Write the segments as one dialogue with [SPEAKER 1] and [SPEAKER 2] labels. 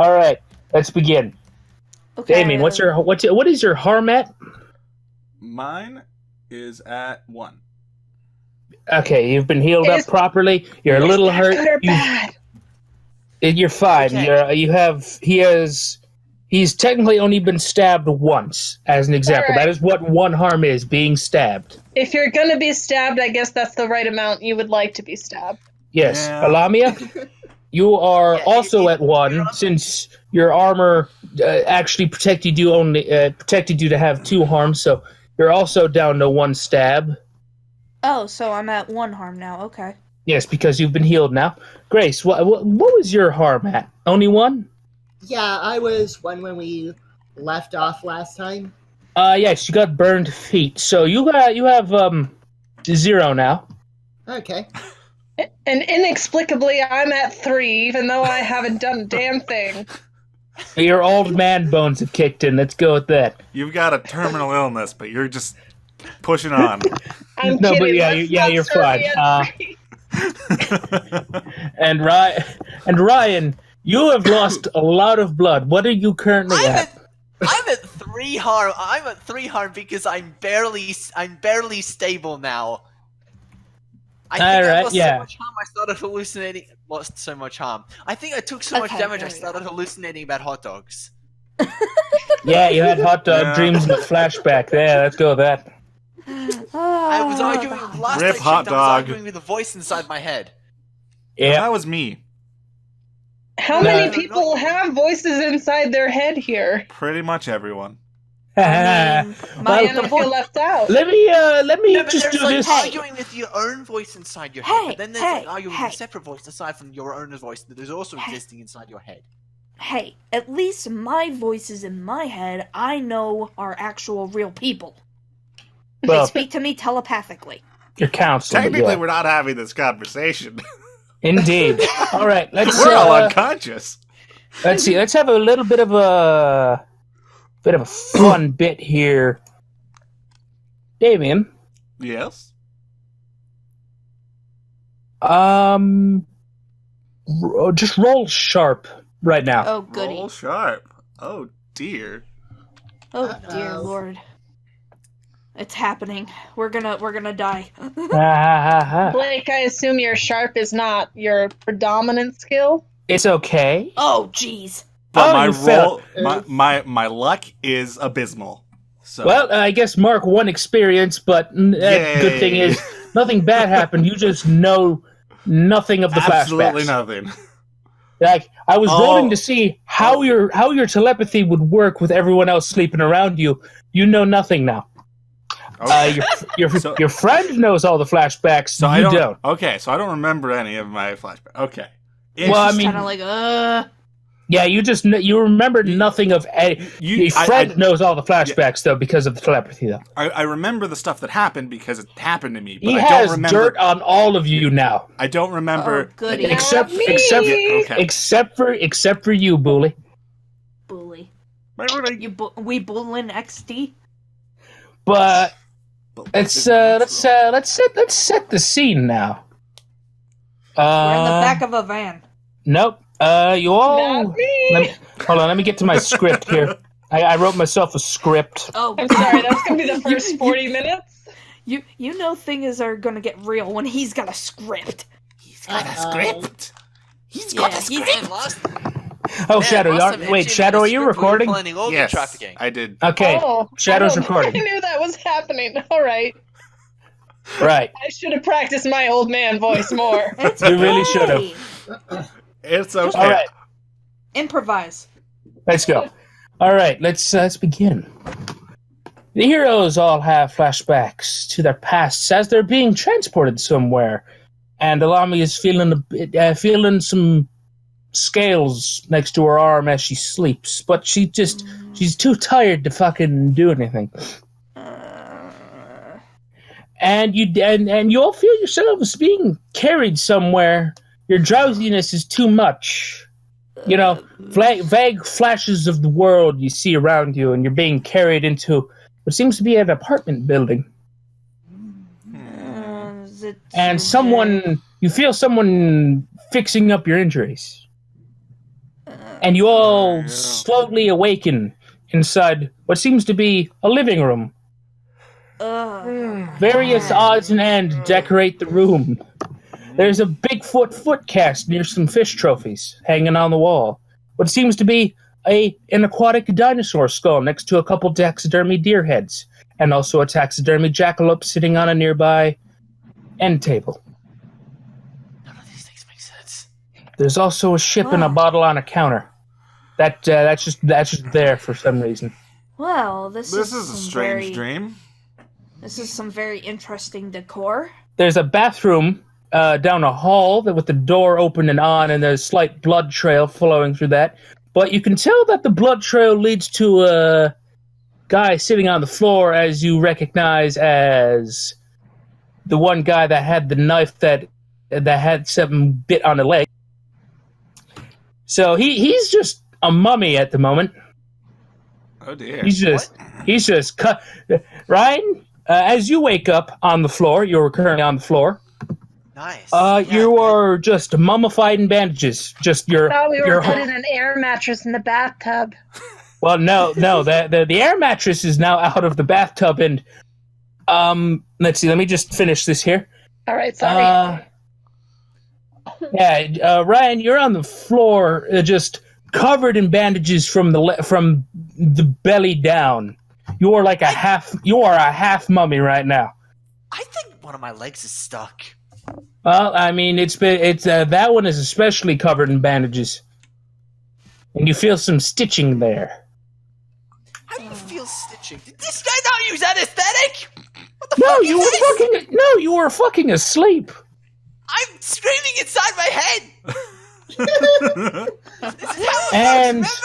[SPEAKER 1] All right, let's begin.
[SPEAKER 2] Okay.
[SPEAKER 1] Damien, what is your harm at?
[SPEAKER 3] Mine is at 1.
[SPEAKER 1] Okay, you've been healed up properly. You're a little hurt.
[SPEAKER 4] Good or bad?
[SPEAKER 1] You're fine.
[SPEAKER 2] Okay.
[SPEAKER 1] He's technically only been stabbed once, as an example.
[SPEAKER 4] All right.
[SPEAKER 1] That is what one harm is, being stabbed.
[SPEAKER 4] If you're gonna be stabbed, I guess that's the right amount you would like to be stabbed.
[SPEAKER 1] Yes.
[SPEAKER 3] Yeah.
[SPEAKER 1] Alamia, you are
[SPEAKER 2] Yeah,
[SPEAKER 1] also
[SPEAKER 2] you-
[SPEAKER 1] at 1, since your armor actually protected you to have 2 harms, so you're also down to 1 stab.
[SPEAKER 2] Oh, so I'm at 1 harm now. Okay.
[SPEAKER 1] Yes, because you've been healed now. Grace, what was your harm at? Only 1?
[SPEAKER 5] Yeah, I was 1 when we left off last time.
[SPEAKER 1] Yes, you got burned feet, so you have 0 now.
[SPEAKER 5] Okay.
[SPEAKER 4] And inexplicably, I'm at 3, even though I haven't done a damn thing.
[SPEAKER 1] Your old man bones have kicked in. Let's go with that.
[SPEAKER 3] You've got a terminal illness, but you're just pushing on.
[SPEAKER 4] I'm
[SPEAKER 1] No, but
[SPEAKER 4] kidding.
[SPEAKER 1] yeah,
[SPEAKER 4] Let's
[SPEAKER 1] yeah,
[SPEAKER 4] not
[SPEAKER 1] you're
[SPEAKER 4] start
[SPEAKER 1] fine.
[SPEAKER 4] me at 3.
[SPEAKER 1] And Ryan, you have lost a lot of blood. What are you currently at?
[SPEAKER 6] I'm at 3 harm. I'm at 3 harm because I'm barely stable now. I think I lost so much harm. I started hallucinating. Lost so much harm. I think I took so much damage. I started hallucinating about hot dogs.
[SPEAKER 1] Yeah, you had hot dog dreams in a flashback. Yeah, let's go with that.
[SPEAKER 6] I was arguing last
[SPEAKER 3] Rip
[SPEAKER 6] I checked,
[SPEAKER 3] hot
[SPEAKER 6] I was
[SPEAKER 3] dog.
[SPEAKER 6] arguing with a voice inside my head.
[SPEAKER 1] Yeah.
[SPEAKER 3] That was me.
[SPEAKER 4] How many people have voices inside their head here?
[SPEAKER 3] Pretty much everyone.
[SPEAKER 4] I feel left out.
[SPEAKER 1] Let me
[SPEAKER 6] No, but
[SPEAKER 1] just
[SPEAKER 6] there's
[SPEAKER 1] do
[SPEAKER 6] like
[SPEAKER 1] this.
[SPEAKER 6] arguing with your own voice inside your head.
[SPEAKER 2] Hey,
[SPEAKER 6] But then there's like arguing with a separate voice aside from your own voice that is also existing inside your head.
[SPEAKER 2] Hey, at least my voices in my head, I know are actual real people. They
[SPEAKER 1] Well,
[SPEAKER 2] speak to me telepathically.
[SPEAKER 1] your counsel.
[SPEAKER 3] Technically, we're not having this conversation.
[SPEAKER 1] Indeed. All right,
[SPEAKER 3] We're all unconscious.
[SPEAKER 1] let's see. Let's have a little bit of a fun bit here. Damien,
[SPEAKER 3] Yes.
[SPEAKER 1] just roll sharp right now.
[SPEAKER 2] Oh, goody.
[SPEAKER 3] Roll sharp. Oh dear.
[SPEAKER 2] Oh, dear lord. It's happening. We're gonna die.
[SPEAKER 1] Ha, ha, ha, ha.
[SPEAKER 4] Blake, I assume your sharp is not your predominant skill?
[SPEAKER 1] It's okay.
[SPEAKER 2] Oh, jeez.
[SPEAKER 3] But
[SPEAKER 1] Oh,
[SPEAKER 3] my
[SPEAKER 1] you
[SPEAKER 3] roll,
[SPEAKER 1] failed.
[SPEAKER 3] my luck is abysmal. So
[SPEAKER 1] Well, I guess Mark won experience, but good thing
[SPEAKER 3] Yay.
[SPEAKER 1] is nothing bad happened. You just know nothing of the
[SPEAKER 3] absolutely
[SPEAKER 1] flashbacks.
[SPEAKER 3] nothing.
[SPEAKER 1] Like I was
[SPEAKER 3] Oh.
[SPEAKER 1] rolling to see how your telepathy would work with everyone else sleeping around you. You know nothing now.
[SPEAKER 3] Okay. So-
[SPEAKER 1] Your friend knows all the flashbacks.
[SPEAKER 3] So
[SPEAKER 1] you
[SPEAKER 3] I don't.
[SPEAKER 1] don't.
[SPEAKER 3] Okay, so I don't remember any of my flashbacks. Okay.
[SPEAKER 1] Well, I mean,
[SPEAKER 2] Kind of like,
[SPEAKER 1] yeah, you remember nothing of any. Your friend knows all the flashbacks though because of the telepathy though.
[SPEAKER 3] I remember the stuff that happened because it happened to me, but
[SPEAKER 1] He
[SPEAKER 3] I
[SPEAKER 1] has
[SPEAKER 3] don't remember.
[SPEAKER 1] dirt on all of you now,
[SPEAKER 3] I don't remember.
[SPEAKER 2] Oh, goody.
[SPEAKER 1] except
[SPEAKER 4] me.
[SPEAKER 3] Okay.
[SPEAKER 1] except for you, Bully.
[SPEAKER 2] bully.
[SPEAKER 3] Remember when I-
[SPEAKER 2] We bullin XD?
[SPEAKER 1] But let's set the scene now.
[SPEAKER 2] We're in the back of a van.
[SPEAKER 1] Nope. You all.
[SPEAKER 4] Not me.
[SPEAKER 1] Hold on. Let me get to my script here. I wrote myself a script.
[SPEAKER 2] Oh,
[SPEAKER 4] I'm sorry, that's gonna be the first 40 minutes.
[SPEAKER 2] You know things are gonna get real when he's got a script.
[SPEAKER 3] He's got a script. He's
[SPEAKER 2] Yeah,
[SPEAKER 3] got a
[SPEAKER 2] he's-
[SPEAKER 3] script.
[SPEAKER 6] And last,
[SPEAKER 1] Oh,
[SPEAKER 6] man,
[SPEAKER 1] Shadow.
[SPEAKER 6] last time
[SPEAKER 1] Wait,
[SPEAKER 6] MJ
[SPEAKER 1] Shadow,
[SPEAKER 6] had
[SPEAKER 1] are
[SPEAKER 6] a
[SPEAKER 1] you
[SPEAKER 6] script, we were
[SPEAKER 1] recording?
[SPEAKER 6] planning organ
[SPEAKER 3] Yes,
[SPEAKER 6] trafficking.
[SPEAKER 3] I did.
[SPEAKER 1] Okay. Shadow's
[SPEAKER 4] I
[SPEAKER 1] recording.
[SPEAKER 4] knew that was happening. All right.
[SPEAKER 1] Right.
[SPEAKER 4] I should have practiced my old man voice more.
[SPEAKER 2] It's
[SPEAKER 1] You really should
[SPEAKER 2] okay.
[SPEAKER 1] have.
[SPEAKER 3] It's okay.
[SPEAKER 1] All right.
[SPEAKER 2] Improvise.
[SPEAKER 1] Let's go. All right. Let's begin. The heroes all have flashbacks to their pasts as they're being transported somewhere, and Alami is feeling some scales next to her arm as she sleeps, but she's too tired to fucking do anything. And you all feel yourselves being carried somewhere. Your drowsiness is too much. You know, vague flashes of the world you see around you, and you're being carried into what seems to be an apartment building. And you feel someone fixing up your injuries. and you all slowly awaken inside what seems to be a living room. Various odds and ends decorate the room. There's a Bigfoot foot cast near some fish trophies hanging on the wall. What seems to be an aquatic dinosaur skull next to a couple taxidermy deer heads, and also a taxidermy jackalope sitting on a nearby end table.
[SPEAKER 6] None of these things make sense.
[SPEAKER 1] There's also a ship and a bottle on a counter. That's just there for some reason.
[SPEAKER 2] Well, this is
[SPEAKER 3] a strange dream.
[SPEAKER 2] This is some very interesting decor.
[SPEAKER 1] There's a bathroom down a hall with the door open and on, and there's a slight blood trail flowing through that. But you can tell that the blood trail leads to a guy sitting on the floor, as you recognize as the one guy that had the knife that had something bit on the leg. So he's just a mummy at the moment.
[SPEAKER 3] Oh dear.
[SPEAKER 1] He's just cut. Ryan, as you wake up on the floor, you're currently on the floor.
[SPEAKER 6] Nice.
[SPEAKER 1] You are just mummified in bandages. Just
[SPEAKER 4] I thought we were putting an air mattress in the bathtub.
[SPEAKER 1] Well, no. The air mattress is now out of the bathtub, and let's see. Let me just finish this here.
[SPEAKER 4] All right, sorry.
[SPEAKER 1] Ryan, you're on the floor, just covered in bandages from the belly down. You are a half mummy right now.
[SPEAKER 6] I think one of my legs is stuck.
[SPEAKER 1] Well, I mean, that one is especially covered in bandages, and you feel some stitching there.
[SPEAKER 6] How do you feel stitching? Did this guy not use anesthetic? What the
[SPEAKER 1] No,
[SPEAKER 6] fuck is this?
[SPEAKER 1] you were fucking asleep.
[SPEAKER 6] I'm screaming inside my head. This is how it
[SPEAKER 1] And
[SPEAKER 6] works,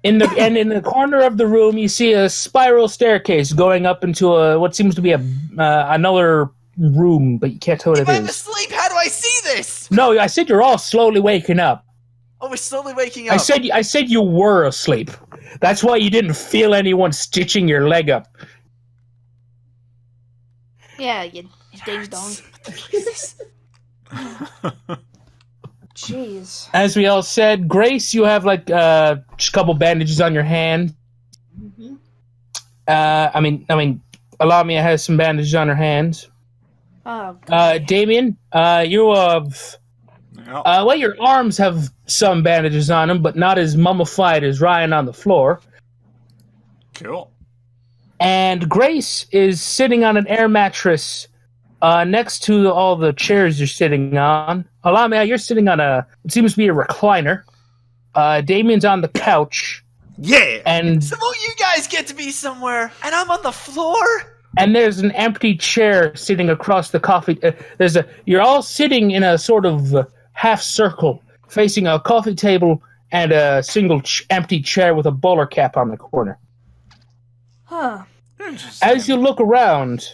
[SPEAKER 6] remember?
[SPEAKER 1] in the corner of the room, you see a spiral staircase going up into what seems to be another room, but you can't tell what
[SPEAKER 6] If
[SPEAKER 1] it
[SPEAKER 6] I'm
[SPEAKER 1] is.
[SPEAKER 6] asleep, how do I see this?
[SPEAKER 1] No, I said you're all slowly waking up.
[SPEAKER 6] Oh, we're slowly waking up.
[SPEAKER 1] I said you were asleep. That's why you didn't feel anyone stitching your leg up.
[SPEAKER 2] Yeah, you ding dong. Jeez.
[SPEAKER 1] As we all said, Grace, you have just a couple bandages on your hand.
[SPEAKER 5] Mm-hmm.
[SPEAKER 1] I mean, Alamia has some bandages on her hands.
[SPEAKER 2] Oh, God.
[SPEAKER 1] Damien, you have. Your arms have some bandages on them, but not as mummified as Ryan on the floor.
[SPEAKER 3] Cool.
[SPEAKER 1] And Grace is sitting on an air mattress next to all the chairs you're sitting on. Alamia, you're sitting on what seems to be a recliner. Damien's on the couch.
[SPEAKER 3] Yeah!
[SPEAKER 1] And
[SPEAKER 6] So won't you guys get to be somewhere, and I'm on the floor?
[SPEAKER 1] And there's an empty chair sitting across the coffee. You're all sitting in a sort of half circle, facing a coffee table and a single empty chair with a bowler cap on the corner.
[SPEAKER 2] Huh.
[SPEAKER 1] As you look around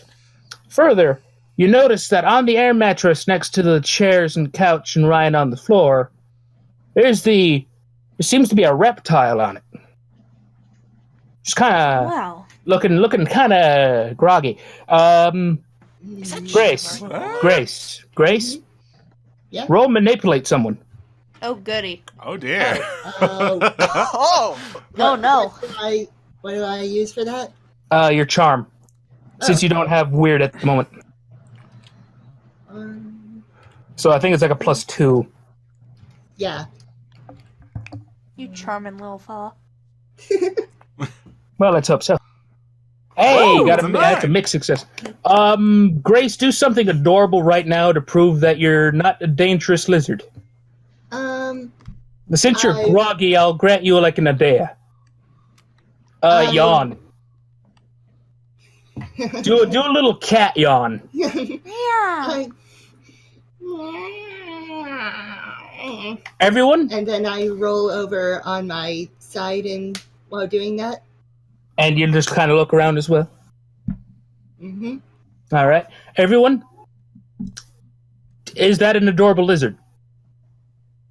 [SPEAKER 1] further, you notice that on the air mattress next to the chairs and couch and Ryan on the floor, there seems to be a reptile on it. Just kind of
[SPEAKER 2] Wow.
[SPEAKER 1] looking kind of groggy.
[SPEAKER 6] Is that
[SPEAKER 1] Grace.
[SPEAKER 3] What?
[SPEAKER 1] Grace.
[SPEAKER 5] Yeah.
[SPEAKER 1] Roll manipulate someone.
[SPEAKER 2] Oh, goody.
[SPEAKER 3] Oh dear.
[SPEAKER 6] Oh!
[SPEAKER 2] Oh, no.
[SPEAKER 5] What do I use for that?
[SPEAKER 1] Your charm, since you don't have weird at the moment. So I think it's like a +2.
[SPEAKER 5] Yeah.
[SPEAKER 2] You charming little fella.
[SPEAKER 1] Well, let's hope so. Hey,
[SPEAKER 3] Oh,
[SPEAKER 1] that's a mixed success. Grace, do something adorable right now to prove that you're not a dangerous lizard. Since you're groggy, I'll grant you like an Adea. Yawn. Do a little cat yawn.
[SPEAKER 2] Yeah.
[SPEAKER 1] Everyone?
[SPEAKER 5] And then I roll over on my side and while doing that.
[SPEAKER 1] And you just kind of look around as well.
[SPEAKER 5] Mm-hmm.
[SPEAKER 1] All right. Everyone? Is that an adorable lizard?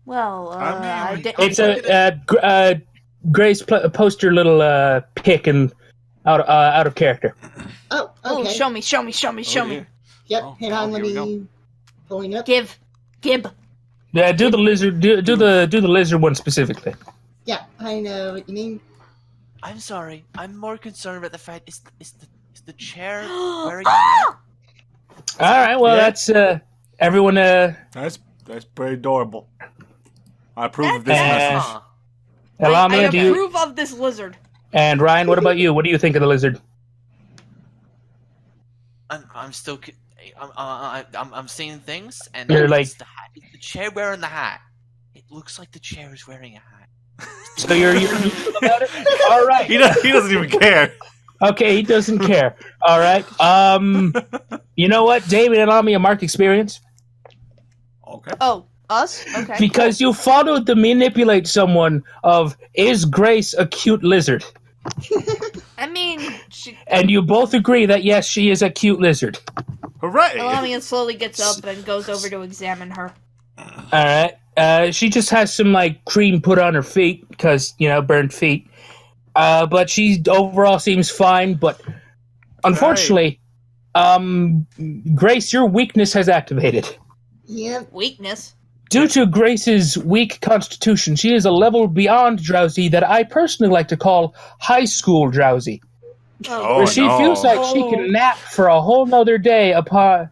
[SPEAKER 2] Well,
[SPEAKER 3] I mean,
[SPEAKER 1] It's Grace, post your little pic and out of character.
[SPEAKER 5] Oh,
[SPEAKER 2] Oh,
[SPEAKER 5] okay.
[SPEAKER 2] show me.
[SPEAKER 3] dear.
[SPEAKER 5] Yep,
[SPEAKER 3] Oh,
[SPEAKER 5] hang on,
[SPEAKER 3] oh,
[SPEAKER 5] let
[SPEAKER 3] here we
[SPEAKER 5] me pulling up.
[SPEAKER 2] Gib.
[SPEAKER 1] Yeah, do the lizard. Do the lizard one specifically.
[SPEAKER 5] Yeah, I know what you mean.
[SPEAKER 6] I'm sorry. I'm more concerned about the fact is the chair wearing a hat?
[SPEAKER 1] All right, well,
[SPEAKER 3] Yeah.
[SPEAKER 1] that's everyone.
[SPEAKER 3] That's pretty adorable. I approve of this
[SPEAKER 1] That's-
[SPEAKER 3] message.
[SPEAKER 6] Huh.
[SPEAKER 2] I
[SPEAKER 1] Lamia, do you?
[SPEAKER 2] approve of this lizard.
[SPEAKER 1] And Ryan, what about you? What do you think of the lizard?
[SPEAKER 6] I'm still. I'm seeing things, and
[SPEAKER 1] You're
[SPEAKER 6] it's
[SPEAKER 1] like-
[SPEAKER 6] the hat. It's the chair wearing the hat. It looks like the chair is wearing a hat.
[SPEAKER 1] So you're about it? All right.
[SPEAKER 3] He doesn't even care.
[SPEAKER 1] Okay, he doesn't care. All right. You know what? David and Lamia mark experience
[SPEAKER 3] Okay.
[SPEAKER 2] Oh, us? Okay.
[SPEAKER 1] because you followed the manipulate someone of is Grace a cute lizard,
[SPEAKER 2] I mean,
[SPEAKER 1] and you both agree that yes, she is a cute lizard.
[SPEAKER 3] Hooray!
[SPEAKER 2] Lamia slowly gets up and goes over to examine her.
[SPEAKER 1] All right. She just has some like cream put on her feet because burned feet. But she overall seems fine. But unfortunately, Grace, your weakness has activated.
[SPEAKER 5] Yep.
[SPEAKER 2] Weakness.
[SPEAKER 1] Due to Grace's weak constitution, she is a level beyond drowsy that I personally like to call high school drowsy.
[SPEAKER 3] Oh,
[SPEAKER 1] Where she
[SPEAKER 3] no.
[SPEAKER 1] feels like she can nap for a whole nother day upon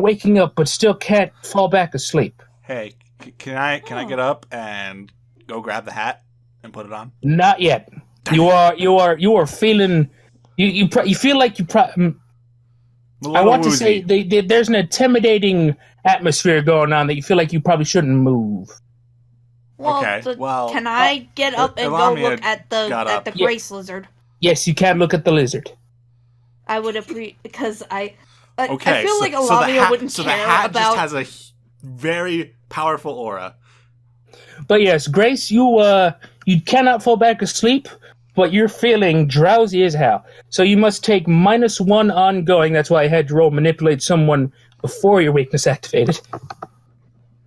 [SPEAKER 1] waking up, but still can't fall back asleep.
[SPEAKER 3] Hey, can I get up and go grab the hat and put it on?
[SPEAKER 1] Not yet. You are feeling. You feel like you. I want to say there's an intimidating atmosphere going on that you feel like you probably shouldn't move.
[SPEAKER 2] Well,
[SPEAKER 3] Okay, well,
[SPEAKER 2] can I get up and go
[SPEAKER 3] Lamia
[SPEAKER 2] look at the
[SPEAKER 3] got up.
[SPEAKER 2] Grace lizard?
[SPEAKER 1] Yes, you can look at the lizard.
[SPEAKER 2] I would appreciate because I
[SPEAKER 3] Okay,
[SPEAKER 2] feel like
[SPEAKER 3] the
[SPEAKER 2] Lamia
[SPEAKER 3] hat,
[SPEAKER 2] wouldn't
[SPEAKER 3] so the
[SPEAKER 2] care
[SPEAKER 3] hat
[SPEAKER 2] about.
[SPEAKER 3] just has a very powerful aura.
[SPEAKER 1] But yes, Grace, you cannot fall back asleep, but you're feeling drowsy as hell. So you must take -1 ongoing. That's why I had to roll manipulate someone before your weakness activated.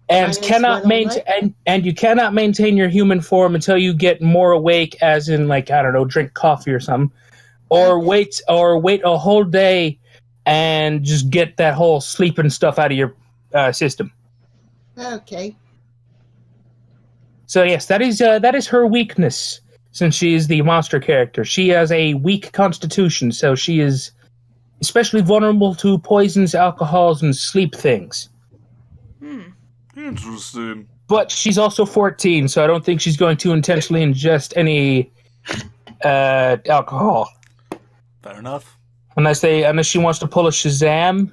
[SPEAKER 1] And
[SPEAKER 5] -1
[SPEAKER 1] and you cannot maintain your human form until you get more awake, as in like I don't know, drink coffee or something, or wait a whole day and just get that whole sleeping stuff out of your system.
[SPEAKER 5] Okay.
[SPEAKER 1] So yes, that is her weakness. Since she is the monster character, she has a weak constitution, so she is especially vulnerable to poisons, alcohols, and sleep things.
[SPEAKER 3] Interesting.
[SPEAKER 1] But she's also 14, so I don't think she's going to intentionally ingest any alcohol.
[SPEAKER 3] Fair enough.
[SPEAKER 1] Unless she wants to pull a Shazam,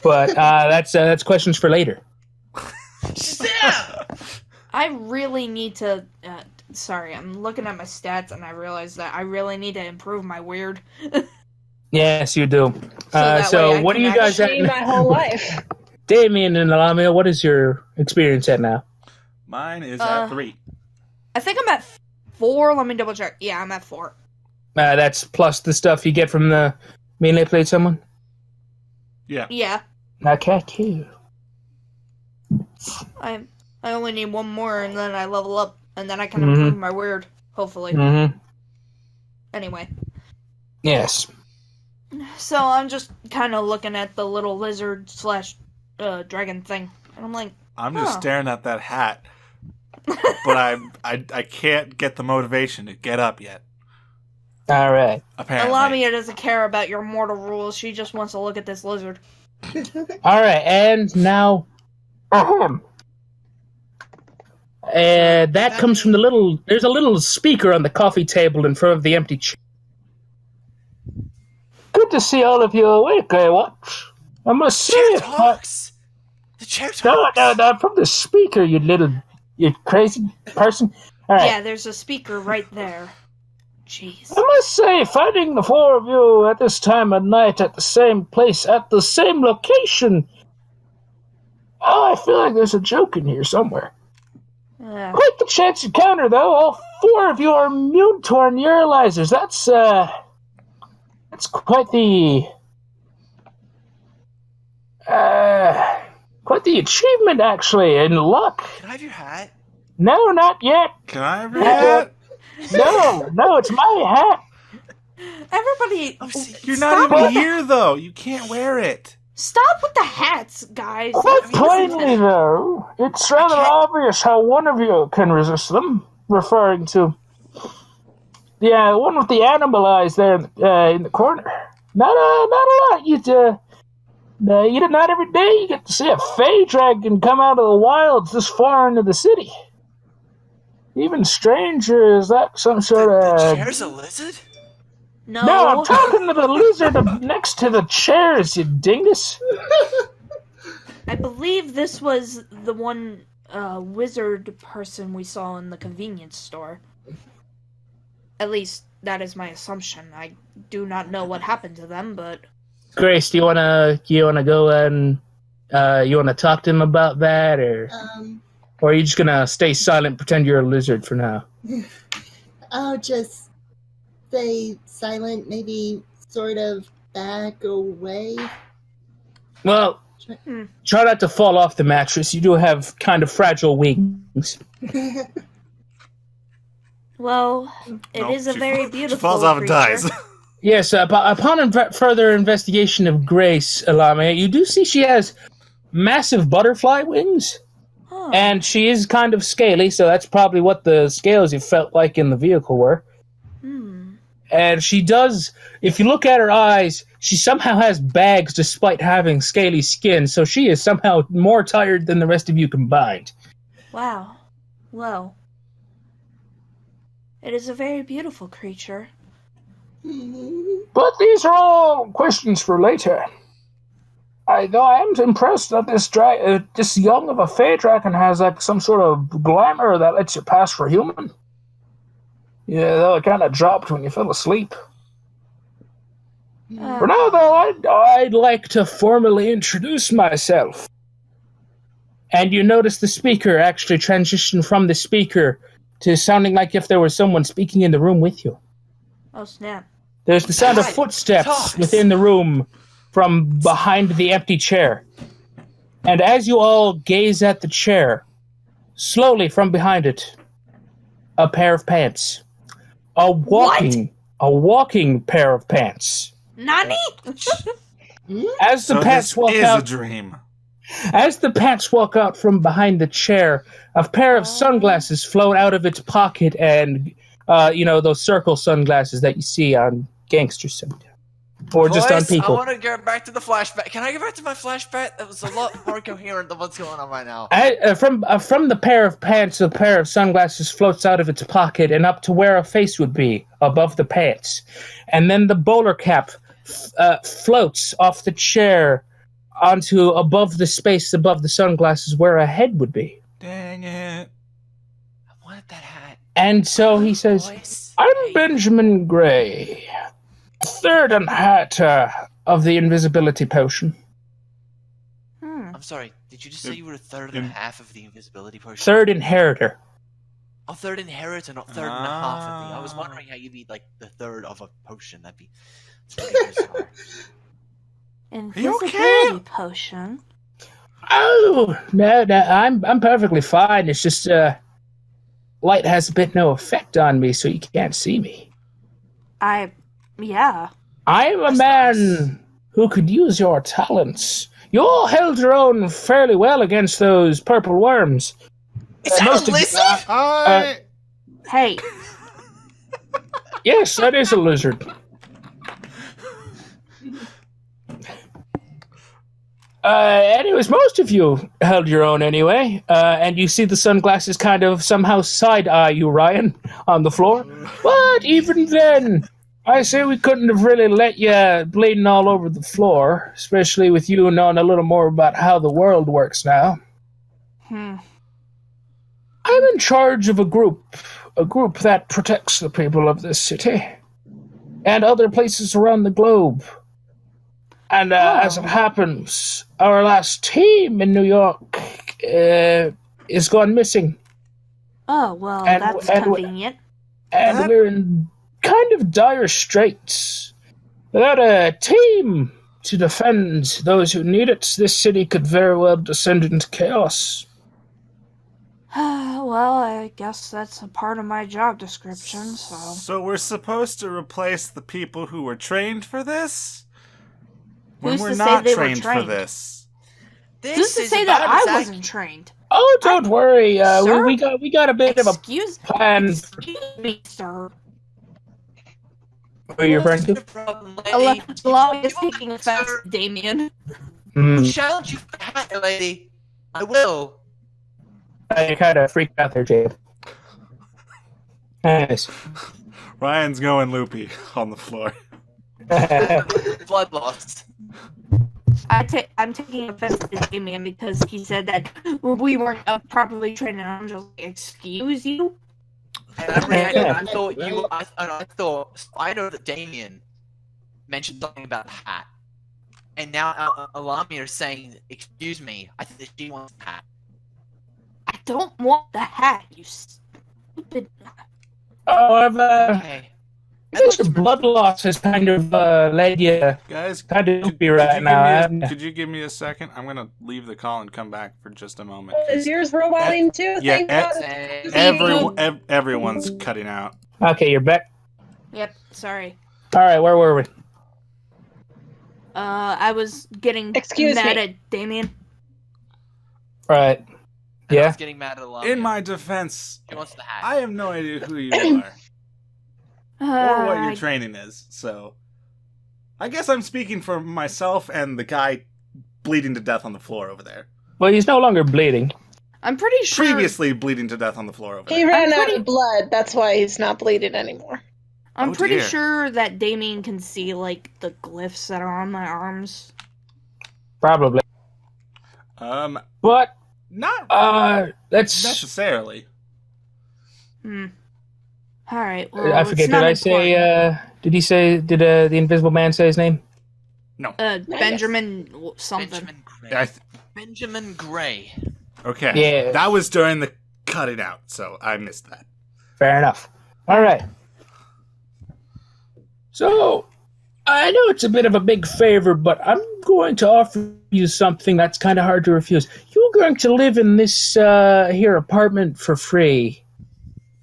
[SPEAKER 1] but that's questions for later.
[SPEAKER 6] Shazam!
[SPEAKER 2] I really need to. Sorry, I'm looking at my stats and I realize that I really need to improve my weird.
[SPEAKER 1] Yes, you do.
[SPEAKER 2] that way I
[SPEAKER 1] What do
[SPEAKER 2] can
[SPEAKER 1] you guys
[SPEAKER 4] Me my
[SPEAKER 1] at?
[SPEAKER 4] whole life.
[SPEAKER 1] Damien and Lamia, what is your experience at now?
[SPEAKER 3] Mine is at 3.
[SPEAKER 2] I think I'm at 4. Let me double check. Yeah, I'm at 4.
[SPEAKER 1] That's plus the stuff you get from the manipulate someone?
[SPEAKER 3] Yeah.
[SPEAKER 2] Yeah,
[SPEAKER 1] Okay, cool.
[SPEAKER 2] I only need 1 more and then I level up and then I can
[SPEAKER 1] Mhm.
[SPEAKER 2] improve my weird. Hopefully.
[SPEAKER 1] Mm-hmm.
[SPEAKER 2] Anyway,
[SPEAKER 1] Yes.
[SPEAKER 2] so I'm just kind of looking at the little lizard / dragon thing, and I'm like,
[SPEAKER 3] I'm just
[SPEAKER 2] Huh.
[SPEAKER 3] staring at that hat, but I can't get the motivation to get up yet.
[SPEAKER 1] All right.
[SPEAKER 3] Apparently.
[SPEAKER 2] Lamia doesn't care about your mortal rules. She just wants to look at this lizard.
[SPEAKER 1] All right, and now, that comes from there's a little speaker on the coffee table in front of the empty chair. Good to see all of you awake, I watch. I must say,
[SPEAKER 6] Chair talks. The chair talks.
[SPEAKER 1] no, from the speaker, you crazy person. All right.
[SPEAKER 2] Yeah, there's a speaker right there. Jeez.
[SPEAKER 1] I must say, finding the 4 of you at this time of night at the same place, at the same location, I feel like there's a joke in here somewhere. Quite the chance encounter, though. All 4 of you are immune to our neuralizers. That's quite the achievement, actually, and luck.
[SPEAKER 6] Can I have your hat?
[SPEAKER 1] No, not yet.
[SPEAKER 3] Can I have your hat?
[SPEAKER 1] No, it's my hat.
[SPEAKER 2] Everybody,
[SPEAKER 6] Oh, see,
[SPEAKER 3] You're
[SPEAKER 2] stop
[SPEAKER 3] not even
[SPEAKER 2] with the-
[SPEAKER 3] here, though. You can't wear it.
[SPEAKER 2] Stop with the hats, guys.
[SPEAKER 1] Quite
[SPEAKER 2] Listen to
[SPEAKER 1] plainly,
[SPEAKER 2] this.
[SPEAKER 1] though, it's rather obvious how one of you can resist them. referring to. Yeah, the one with the animal eyes there in the corner. Not a lot. You not every day you get to see a fey dragon come out of the wilds this far into the city. Even stranger, is that some sort
[SPEAKER 6] The
[SPEAKER 1] of...
[SPEAKER 6] chair's a lizard?
[SPEAKER 1] No, I'm talking to the lizard next to the chairs, you dingus.
[SPEAKER 2] I believe this was the one wizard person we saw in the convenience store. At least, that is my assumption. I do not know what happened to them, but...
[SPEAKER 1] Grace, do you wanna go and you wanna talk to him about that, or are you just gonna stay silent, pretend you're a lizard for now?
[SPEAKER 5] I'll just stay silent, maybe sort of back away.
[SPEAKER 1] Well, try not to fall off the mattress. You do have kind of fragile wings.
[SPEAKER 2] Well, it is a very beautiful
[SPEAKER 3] She falls off and
[SPEAKER 2] creature.
[SPEAKER 3] dies.
[SPEAKER 1] Yes, upon further investigation of Grace, Alame, you do see she has massive butterfly wings.
[SPEAKER 2] Huh.
[SPEAKER 1] And she is kind of scaly, so that's probably what the scales you felt like in the vehicle were. And she does, if you look at her eyes, she somehow has bags despite having scaly skin, so she is somehow more tired than the rest of you combined.
[SPEAKER 2] Wow. Well, it is a very beautiful creature.
[SPEAKER 1] But these are all questions for later. Though I am impressed that this young of a fey dragon has like some sort of glamour that lets you pass for human. Yeah, though it kind of dropped when you fell asleep. For now, though, I'd like to formally introduce myself. And you notice the speaker actually transitioned from the speaker to sounding like if there was someone speaking in the room with you.
[SPEAKER 2] Oh, snap.
[SPEAKER 1] There's the sound of footsteps within the room from behind the empty chair. And as you all gaze at the chair, slowly from behind it, a pair of pants. A walking pair of pants.
[SPEAKER 2] Nani?
[SPEAKER 1] As the pants walk
[SPEAKER 3] is
[SPEAKER 1] out,
[SPEAKER 3] a dream.
[SPEAKER 1] As the pants walk out from behind the chair, a pair of sunglasses float out of its pocket, and those circle sunglasses that you see on gangsters sometimes, or just on people.
[SPEAKER 6] I want to go back to the flashback. Can I go back to my flashback? That was a lot more coherent than what's going on right now.
[SPEAKER 1] From the pair of pants, a pair of sunglasses floats out of its pocket and up to where a face would be, above the pants. And then the bowler cap floats off the chair onto above the space above the sunglasses where a head would be.
[SPEAKER 3] Dang it.
[SPEAKER 6] I wanted that hat.
[SPEAKER 1] And so he says, I'm Benjamin Gray, third inheritor of the invisibility potion.
[SPEAKER 6] I'm sorry, did you just say you were a third and a half of the invisibility potion?
[SPEAKER 1] Third inheritor.
[SPEAKER 6] Oh, third inheritor, not third and a half of the... I was wondering how you'd be like the third of a potion. That's really bizarre.
[SPEAKER 2] Invisibility potion?
[SPEAKER 1] Oh, no, I'm perfectly fine. It's just, light has a bit no effect on me, so you can't see me.
[SPEAKER 2] Yeah.
[SPEAKER 1] I am a man who could use your talents. You all held your own fairly well against those purple worms.
[SPEAKER 6] Is that a lizard?
[SPEAKER 2] Hey.
[SPEAKER 1] Yes, that is a lizard. Anyways, most of you held your own anyway, and you see the sunglasses kind of somehow side-eye you, Ryan, on the floor. But even then, I say we couldn't have really let you bleeding all over the floor, especially with you knowing a little more about how the world works now. I'm in charge of a group that protects the people of this city and other places around the globe. And as it happens, our last team in New York is gone missing.
[SPEAKER 2] Oh, well, that's convenient.
[SPEAKER 1] And we're in kind of dire straits. Without a team to defend those who need it, this city could very well descend into chaos.
[SPEAKER 2] Well, I guess that's a part of my job description, so...
[SPEAKER 3] So we're supposed to replace the people who were trained for this? When
[SPEAKER 2] Who's
[SPEAKER 3] we're
[SPEAKER 2] to say
[SPEAKER 3] not
[SPEAKER 2] they were
[SPEAKER 3] trained for
[SPEAKER 2] trained?
[SPEAKER 3] this.
[SPEAKER 2] Who's to say that I wasn't trained?
[SPEAKER 1] Oh, don't worry.
[SPEAKER 2] Sir?
[SPEAKER 1] We got a bit of a
[SPEAKER 2] Excuse
[SPEAKER 1] plan.
[SPEAKER 2] me, sir.
[SPEAKER 1] Who are you referring
[SPEAKER 6] What's
[SPEAKER 1] to?
[SPEAKER 6] your problem, lady?
[SPEAKER 2] Along is taking offense, Damien.
[SPEAKER 1] Hmm.
[SPEAKER 6] Challenge you for the hat, lady. I will.
[SPEAKER 1] You kind of freaked out there, Jabe. Nice.
[SPEAKER 3] Ryan's going loopy on the floor.
[SPEAKER 6] Blood loss.
[SPEAKER 2] I'm taking offense to Damien because he said that we weren't properly trained, and I'm just like, excuse you?
[SPEAKER 6] And I thought you. I thought I know that Damien mentioned something about the hat, and now Alami are saying, "Excuse me, I think that she wants the hat."
[SPEAKER 2] I don't want the hat, you stupid.
[SPEAKER 1] Oh,
[SPEAKER 6] Okay.
[SPEAKER 1] I guess your blood loss has kind of led you
[SPEAKER 3] Guys,
[SPEAKER 1] kind of loopy
[SPEAKER 3] could
[SPEAKER 1] right
[SPEAKER 3] you
[SPEAKER 1] now.
[SPEAKER 3] could you give me a second? I'm gonna leave the call and come back for just a moment.
[SPEAKER 4] Is yours roboting too?
[SPEAKER 3] Yeah,
[SPEAKER 4] Thank God.
[SPEAKER 3] everyone's cutting out.
[SPEAKER 1] Okay, you're back.
[SPEAKER 2] Yep, sorry.
[SPEAKER 1] All right, where were we?
[SPEAKER 2] I was getting
[SPEAKER 4] Excuse
[SPEAKER 2] mad
[SPEAKER 4] me.
[SPEAKER 2] at Damien.
[SPEAKER 1] Right.
[SPEAKER 6] And I
[SPEAKER 1] Yeah.
[SPEAKER 6] was getting mad at Alami.
[SPEAKER 3] In my defense,
[SPEAKER 6] She wants the hat.
[SPEAKER 3] I have no idea who you are or what your training is, so I guess I'm speaking for myself and the guy bleeding to death on the floor over there.
[SPEAKER 1] Well, he's no longer bleeding.
[SPEAKER 2] I'm pretty sure.
[SPEAKER 3] Previously bleeding to death on the floor over
[SPEAKER 4] He
[SPEAKER 3] there.
[SPEAKER 4] ran
[SPEAKER 2] I'm
[SPEAKER 4] out
[SPEAKER 2] pretty-
[SPEAKER 4] of blood. That's why he's not bleeding anymore.
[SPEAKER 2] I'm
[SPEAKER 3] Oh,
[SPEAKER 2] pretty
[SPEAKER 3] dear.
[SPEAKER 2] sure that Damien can see like the glyphs that are on my arms.
[SPEAKER 1] Probably. But
[SPEAKER 3] Not
[SPEAKER 1] let's.
[SPEAKER 3] necessarily.
[SPEAKER 2] All right. Well,
[SPEAKER 1] I forget.
[SPEAKER 2] It's not
[SPEAKER 1] Did I say? Did he say? Did the Invisible Man say his name?
[SPEAKER 3] No.
[SPEAKER 2] Benjamin something.
[SPEAKER 6] Benjamin Gray.
[SPEAKER 3] I
[SPEAKER 6] Benjamin Gray.
[SPEAKER 3] Okay.
[SPEAKER 1] Yeah.
[SPEAKER 3] That was during the cutting out, so I missed that.
[SPEAKER 1] Fair enough. All right. So, I know it's a bit of a big favor, but I'm going to offer you something that's kind of hard to refuse. You're going to live in this here apartment for free.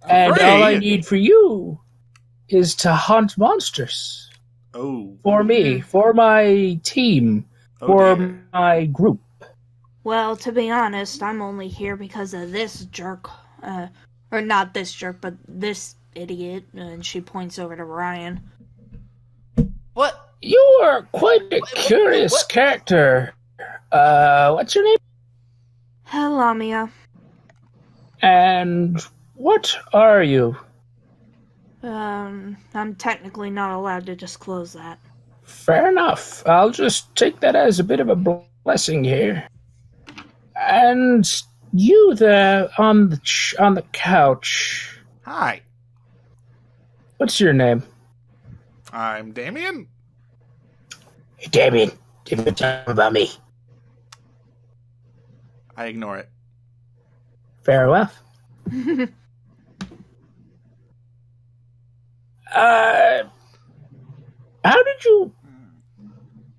[SPEAKER 1] And
[SPEAKER 3] Free?
[SPEAKER 1] all I need for you is to hunt monsters.
[SPEAKER 3] Oh.
[SPEAKER 1] For me, for my team,
[SPEAKER 3] Oh,
[SPEAKER 1] for
[SPEAKER 3] dear.
[SPEAKER 1] my group.
[SPEAKER 2] Well, to be honest, I'm only here because of this jerk. Or not this jerk, but this idiot. And she points over to Ryan.
[SPEAKER 6] What?
[SPEAKER 1] You are quite a curious
[SPEAKER 6] what?
[SPEAKER 1] character. What's your name?
[SPEAKER 2] Lamia.
[SPEAKER 1] And what are you?
[SPEAKER 2] I'm technically not allowed to disclose that.
[SPEAKER 1] Fair enough. I'll just take that as a bit of a blessing here. And you there on the couch.
[SPEAKER 3] Hi.
[SPEAKER 1] What's your name?
[SPEAKER 3] I'm Damien.
[SPEAKER 1] Hey, Damien. Tell me about me.
[SPEAKER 3] I ignore it.
[SPEAKER 1] Fair enough. How did you...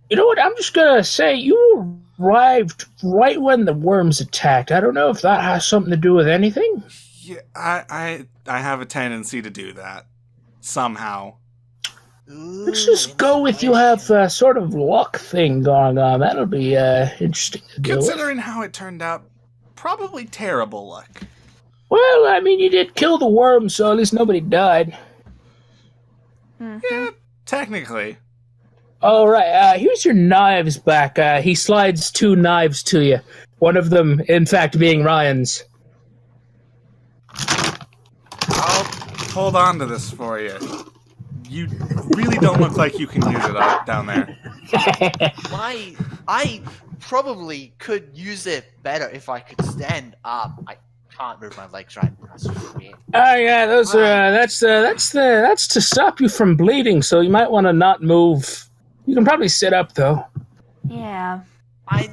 [SPEAKER 1] You know what? I'm just gonna say you arrived right when the worms attacked. I don't know if that has something to do with anything.
[SPEAKER 3] Yeah, I have a tendency to do that. Somehow.
[SPEAKER 1] Let's just go with you have a sort of luck thing going on. That'll be interesting to deal with.
[SPEAKER 3] Considering how it turned out, probably terrible luck.
[SPEAKER 1] Well, I mean, you did kill the worm, so at least nobody died.
[SPEAKER 3] Yeah, technically.
[SPEAKER 1] All right, here's your knives back. He slides 2 knives to you. One of them, in fact, being Ryan's.
[SPEAKER 3] I'll hold on to this for you. You really don't look like you can use it down there.
[SPEAKER 6] I probably could use it better if I could stand up. I can't move my legs right now. That's weird.
[SPEAKER 1] Oh yeah, those are that's to stop you from bleeding. So you might want to not move. You can probably sit up though.
[SPEAKER 2] Yeah.
[SPEAKER 6] I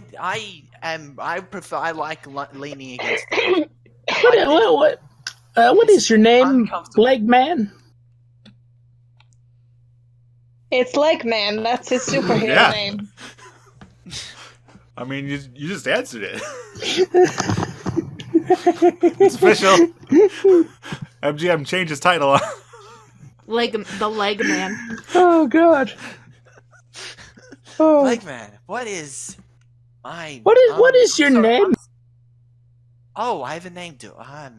[SPEAKER 6] like leaning against
[SPEAKER 1] What is your name,
[SPEAKER 6] Uncomfortable.
[SPEAKER 1] Leg Man?
[SPEAKER 4] It's Leg Man. That's his superhero
[SPEAKER 3] Yeah.
[SPEAKER 4] name.
[SPEAKER 3] I mean, you just answered it. It's official. MGM changed his title.
[SPEAKER 2] The leg man.
[SPEAKER 1] Oh God. Oh.
[SPEAKER 6] Leg man. What is my?
[SPEAKER 1] What is your
[SPEAKER 6] sorry,
[SPEAKER 1] name?
[SPEAKER 6] Oh, I have a name too. My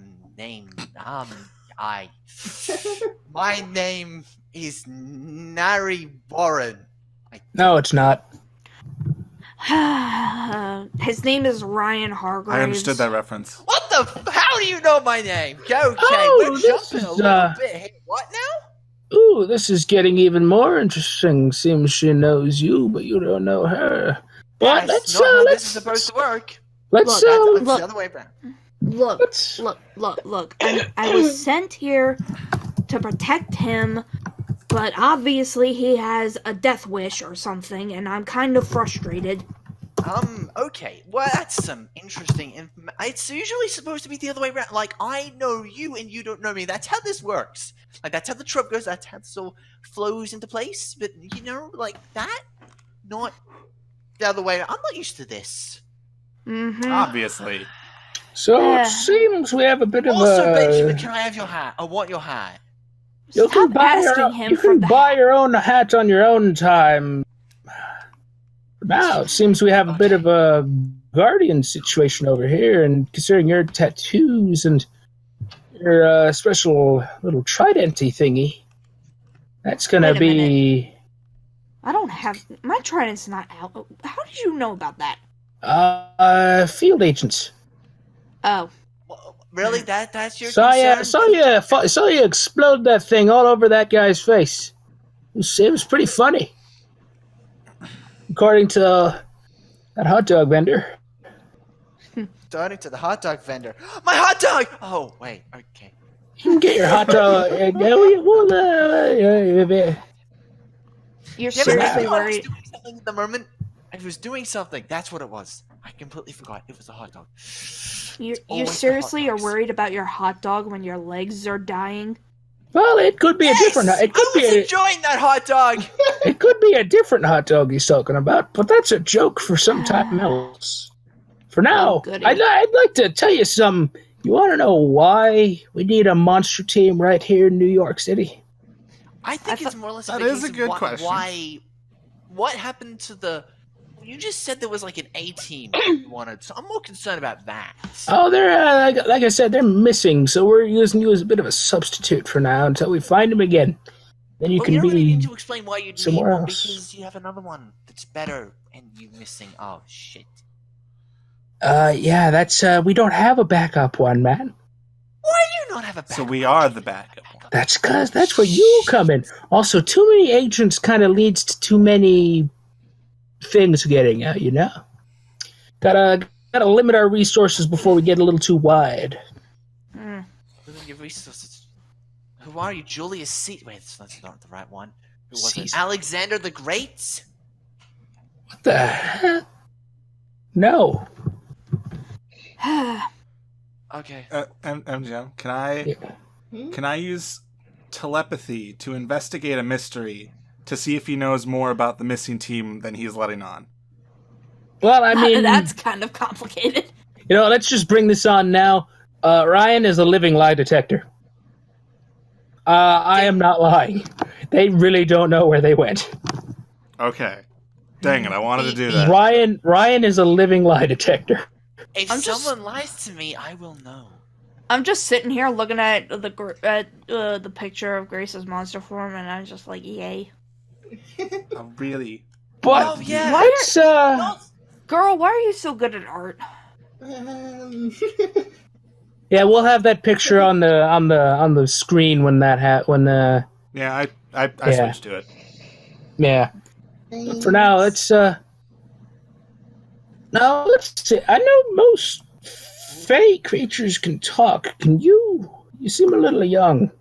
[SPEAKER 6] name is Nari Warren.
[SPEAKER 1] No, it's not.
[SPEAKER 2] His name is Ryan Hargraves.
[SPEAKER 3] I understood that reference.
[SPEAKER 6] What the? How do you know my name? Okay, we're jumping a little bit here. What now?
[SPEAKER 1] Ooh, this is getting even more interesting. Seems she knows you, but you don't know her. But
[SPEAKER 6] That's not how this is supposed to work.
[SPEAKER 1] Let's
[SPEAKER 6] It's the other way around.
[SPEAKER 2] Look. I was sent here to protect him, but obviously he has a death wish or something, and I'm kind of frustrated.
[SPEAKER 6] Okay. Well, that's some interesting it's usually supposed to be the other way around. Like, I know you and you don't know me. That's how this works. Like, that's how the trope goes. That's how this all flows into place. But, like that? Not the other way. I'm not used to this.
[SPEAKER 2] Mm-hmm.
[SPEAKER 3] Obviously.
[SPEAKER 1] So it seems we have a bit of
[SPEAKER 6] Also, Benjamin, can I have your hat? I want your hat.
[SPEAKER 1] You can buy your own hat on your own time. Now it seems we have a bit of a guardian situation over here, and considering your tattoos and your special little tridenty thingy, that's gonna be.
[SPEAKER 2] I don't have my trident's not out. How did you know about that?
[SPEAKER 1] Field agents.
[SPEAKER 2] Oh.
[SPEAKER 6] Really? That's your concern?
[SPEAKER 1] Saw you explode that thing all over that guy's face. It was pretty funny. According to that hot dog vendor.
[SPEAKER 6] According to the hot dog vendor. My hot dog! Oh, wait. Okay.
[SPEAKER 1] You can get your hot dog.
[SPEAKER 2] You're seriously worried.
[SPEAKER 6] I was doing something at the moment. I was doing something. That's what it was. I completely forgot. It was a hot dog.
[SPEAKER 2] You seriously are worried about your hot dog when your legs are dying?
[SPEAKER 1] Well, it could be a different. It could
[SPEAKER 6] I was enjoying that hot dog.
[SPEAKER 1] It could be a different hot dog he's talking about, but that's a joke for some time else. For now, I'd like to tell you some. You want to know why we need a monster team right here in New York City?
[SPEAKER 6] I think it's more or less
[SPEAKER 3] that is a good question.
[SPEAKER 6] Why? What happened to the? You just said there was like an A team you wanted, so I'm more concerned about that.
[SPEAKER 1] Oh, they're like I said, they're missing, so we're using you as a bit of a substitute for now until we find them again. Then you can
[SPEAKER 6] you don't
[SPEAKER 1] be
[SPEAKER 6] really need to explain why you need one
[SPEAKER 1] else.
[SPEAKER 6] Because you have another one that's better, and you're missing. Oh shit.
[SPEAKER 1] Yeah, that's we don't have a backup one, man.
[SPEAKER 6] Why do you not have a backup?
[SPEAKER 3] So we are the backup one.
[SPEAKER 1] That's where you come in. Also, too many agents kind of leads to too many things getting out, Gotta limit our resources before we get a little too wide.
[SPEAKER 6] Limit your resources. Who are you, Julius Caesar? Wait, that's not the right one. Who was it? Alexander the Great?
[SPEAKER 1] What the heck? No.
[SPEAKER 6] Okay.
[SPEAKER 3] MGM, can I use telepathy to investigate a mystery to see if he knows more about the missing team than he's letting on?
[SPEAKER 1] Well, I mean,
[SPEAKER 2] that's kind of complicated.
[SPEAKER 1] Let's just bring this on now. Ryan is a living lie detector. I am not lying. They really don't know where they went.
[SPEAKER 3] Okay. Dang it, I wanted to do that.
[SPEAKER 1] Ryan is a living lie detector.
[SPEAKER 6] If someone lies to me, I will know.
[SPEAKER 2] I'm just sitting here looking at the picture of Grace's monster form, and I'm just like, yay.
[SPEAKER 3] Oh, really?
[SPEAKER 1] But
[SPEAKER 2] girl, why are you so good at art?
[SPEAKER 1] Yeah, we'll have that picture on the screen when that
[SPEAKER 3] Yeah, I switched to it.
[SPEAKER 1] Yeah. But for now, let's see. I know most fey creatures can talk. Can you? You seem a little young.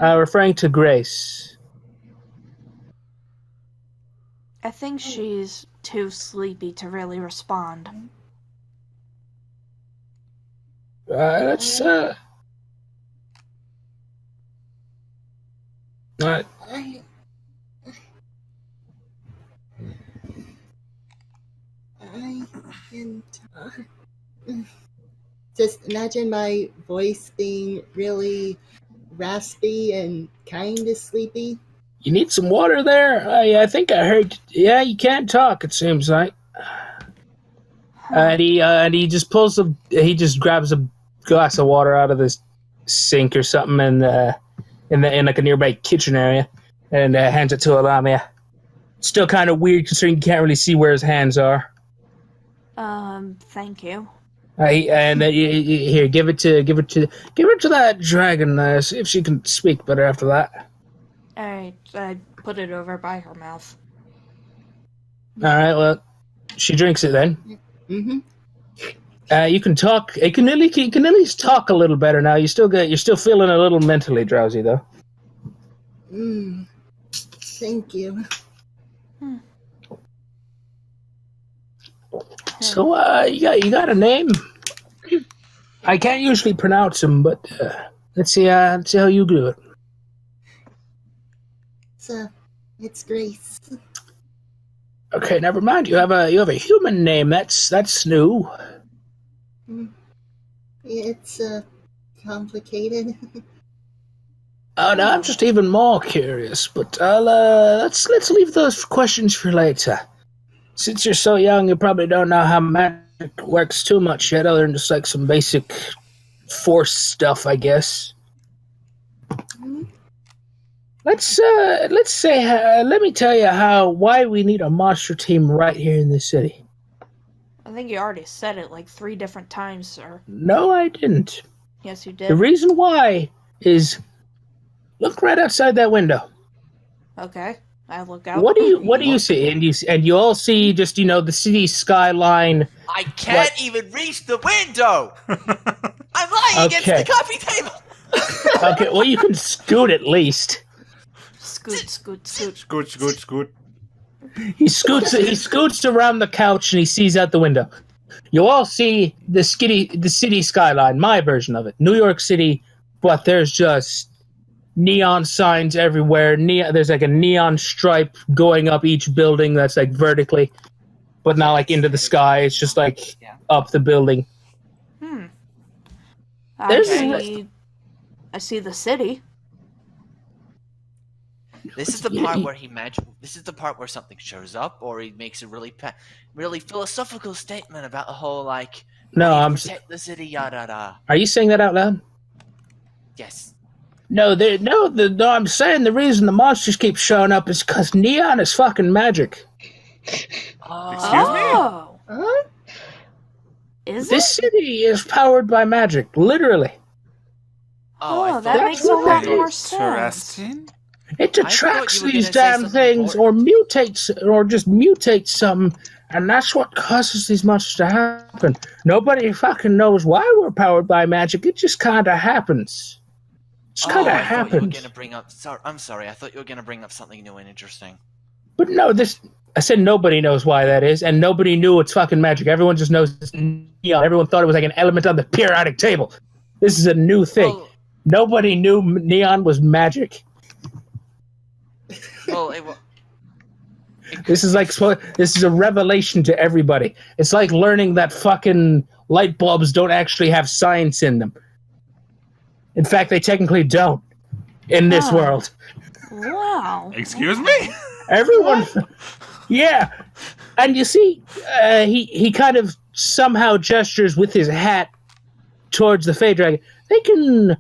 [SPEAKER 1] Referring to Grace.
[SPEAKER 2] I think she's too sleepy to really respond.
[SPEAKER 1] Let's Alright.
[SPEAKER 5] I can talk. Just imagine my voice being really raspy and kind of sleepy.
[SPEAKER 1] You need some water there? I think I heard. Yeah, you can't talk, it seems like. And he just he just grabs a glass of water out of this sink or something in like a nearby kitchen area and hands it to Alamia. Still kind of weird considering you can't really see where his hands are.
[SPEAKER 2] Thank you.
[SPEAKER 1] Here, give it to that dragon. See if she can speak better after that.
[SPEAKER 2] Alright, I put it over by her mouth.
[SPEAKER 1] Alright, well, she drinks it then.
[SPEAKER 5] Mm-hmm.
[SPEAKER 1] You can talk. You can at least talk a little better now. You're still feeling a little mentally drowsy though.
[SPEAKER 5] Thank you.
[SPEAKER 1] So, you got a name? I can't usually pronounce them, but let's see how you do it.
[SPEAKER 5] It's Grace.
[SPEAKER 1] Okay, never mind. You have a human name. That's new.
[SPEAKER 5] It's complicated.
[SPEAKER 1] Oh, no, I'm just even more curious. But let's leave those questions for later. Since you're so young, you probably don't know how magic works too much yet, other than just like some basic force stuff, I guess. Let me tell you why we need a monster team right here in the city.
[SPEAKER 2] I think you already said it like 3 different times, sir.
[SPEAKER 1] No, I didn't.
[SPEAKER 2] Yes, you did.
[SPEAKER 1] The reason why is look right outside that window.
[SPEAKER 2] Okay, I look out.
[SPEAKER 1] What do you see? And you all see just the city skyline.
[SPEAKER 6] I can't even reach the window. I'm lying against the coffee table.
[SPEAKER 1] Okay, well you can scoot at least.
[SPEAKER 3] Scoot.
[SPEAKER 1] He scoots around the couch and he sees out the window. You all see the city skyline, my version of it, New York City, but there's just neon signs everywhere. There's like a neon stripe going up each building that's like vertically, but not like into the sky. It's just like up the building.
[SPEAKER 2] I see the city.
[SPEAKER 6] This is the part where This is the part where something shows up, or he makes a really philosophical statement about the whole protect the city, yada yada.
[SPEAKER 1] Are you saying that out loud?
[SPEAKER 6] Yes.
[SPEAKER 1] No, I'm saying the reason the monsters keep showing up is because neon is fucking magic.
[SPEAKER 3] Excuse me?
[SPEAKER 5] Huh?
[SPEAKER 1] This city is powered by magic, literally.
[SPEAKER 2] That makes a lot more sense.
[SPEAKER 3] Interesting.
[SPEAKER 1] It attracts these damn things, or just mutates something, and that's what causes these monsters to happen. Nobody fucking knows why we're powered by magic. It just kind of happens. Just kind of happens.
[SPEAKER 6] I'm sorry. I thought you were gonna bring up something new and interesting.
[SPEAKER 1] But no, I said nobody knows why that is, and nobody knew it's fucking magic. Everyone just knows it's neon. Everyone thought it was like an element on the periodic table. This is a new thing.
[SPEAKER 6] Well,
[SPEAKER 1] nobody knew neon was magic. This is a revelation to everybody. It's like learning that fucking light bulbs don't actually have science in them. In fact, they technically don't in this world.
[SPEAKER 2] Wow.
[SPEAKER 3] Excuse me?
[SPEAKER 1] Everyone, yeah. And you see, he kind of somehow gestures with his hat towards the Fey Dragon. They can,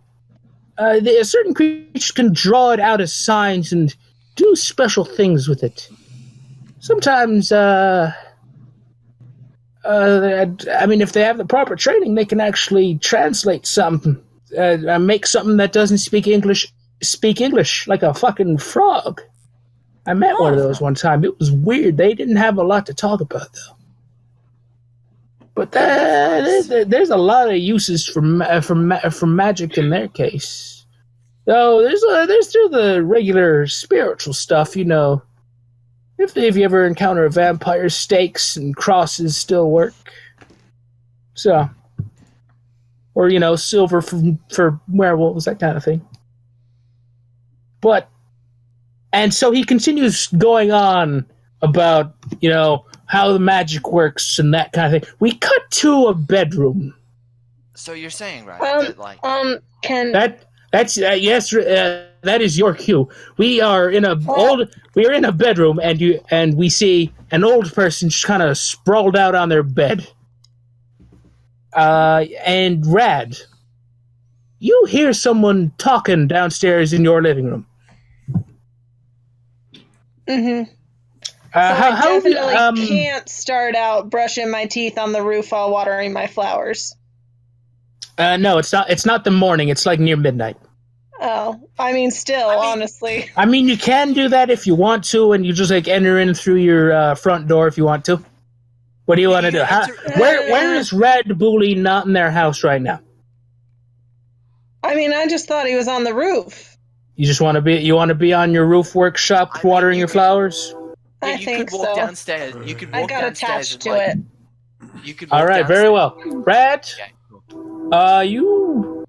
[SPEAKER 1] a certain creature can draw it out as signs and do special things with it. Sometimes, I mean, if they have the proper training, they can actually translate something, make something that doesn't speak English, like a fucking frog. I met one of those one time. It was weird. They didn't have a lot to talk about, though. But there's a lot of uses for magic in their case. Though there's still the regular spiritual stuff, If you ever encounter a vampire, stakes and crosses still work. So, or silver for werewolves, that kind of thing. And so he continues going on about how the magic works and that kind of thing. We cut to a bedroom.
[SPEAKER 6] So you're saying, right?
[SPEAKER 1] That is your cue. We are in a bedroom, and we see an old person just kind of sprawled out on their bed. And Rad, you hear someone talking downstairs in your living room.
[SPEAKER 4] Mm-hmm. I definitely can't start out brushing my teeth on the roof while watering my flowers.
[SPEAKER 1] No, it's not. It's not the morning. It's like near midnight.
[SPEAKER 4] Oh, I mean, honestly.
[SPEAKER 1] I mean, you can do that if you want to, and you just like enter in through your front door if you want to. What do you want to do? Where is Red Bully not in their house right now?
[SPEAKER 4] I mean, I just thought he was on the roof.
[SPEAKER 1] You just want to be. You want to be on your roof workshop watering your flowers.
[SPEAKER 6] Yeah,
[SPEAKER 4] I think
[SPEAKER 6] could walk
[SPEAKER 4] so.
[SPEAKER 6] downstairs. You could walk
[SPEAKER 4] I got
[SPEAKER 6] downstairs
[SPEAKER 4] attached to it.
[SPEAKER 6] You could. Walk
[SPEAKER 1] All right,
[SPEAKER 6] downstairs.
[SPEAKER 1] very well, Red.
[SPEAKER 6] Okay, cool.
[SPEAKER 1] You,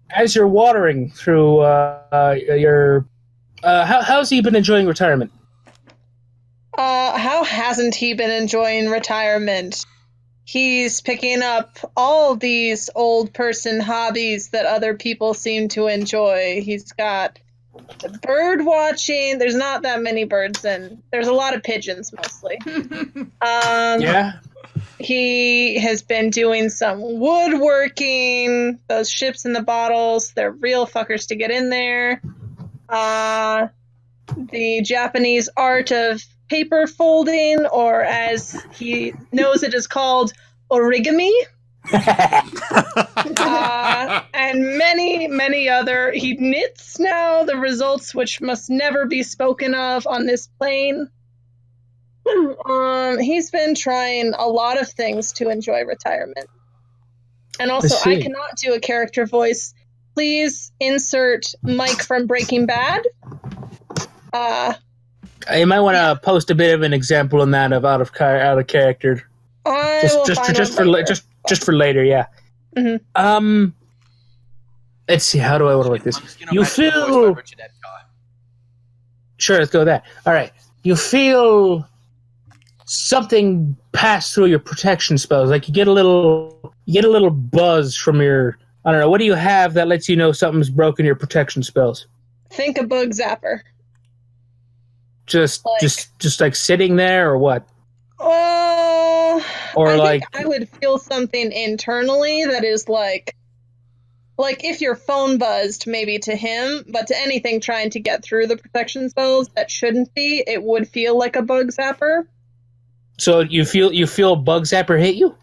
[SPEAKER 1] as you're watering through your, how's he been enjoying retirement?
[SPEAKER 4] How hasn't he been enjoying retirement? He's picking up all these old person hobbies that other people seem to enjoy. He's got bird watching. There's not that many birds, and there's a lot of pigeons mostly.
[SPEAKER 1] Yeah.
[SPEAKER 4] He has been doing some woodworking. Those ships in the bottles, they're real fuckers to get in there. The Japanese art of paper folding, or as he knows it is called, origami. And many, many other. He knits now, the results which must never be spoken of on this plane. He's been trying a lot of things to enjoy retirement. And also, I cannot do a character voice. Please insert Mike from Breaking Bad.
[SPEAKER 1] You might want to post a bit of an example on that of out of character. Just for later, yeah.
[SPEAKER 4] Mm-hmm.
[SPEAKER 1] Let's see. How do I want to like this? You feel. Sure, let's go with that. All right. You feel something pass through your protection spells. Like you get a little buzz from your. I don't know. What do you have that lets you know something's broken your protection spells?
[SPEAKER 4] Think a bug zapper.
[SPEAKER 1] Just like sitting there, or what?
[SPEAKER 4] Or I think I would feel something internally that is like if your phone buzzed maybe to him, but to anything trying to get through the protection spells that shouldn't be, it would feel like a bug zapper.
[SPEAKER 1] So you feel bug zapper hit you?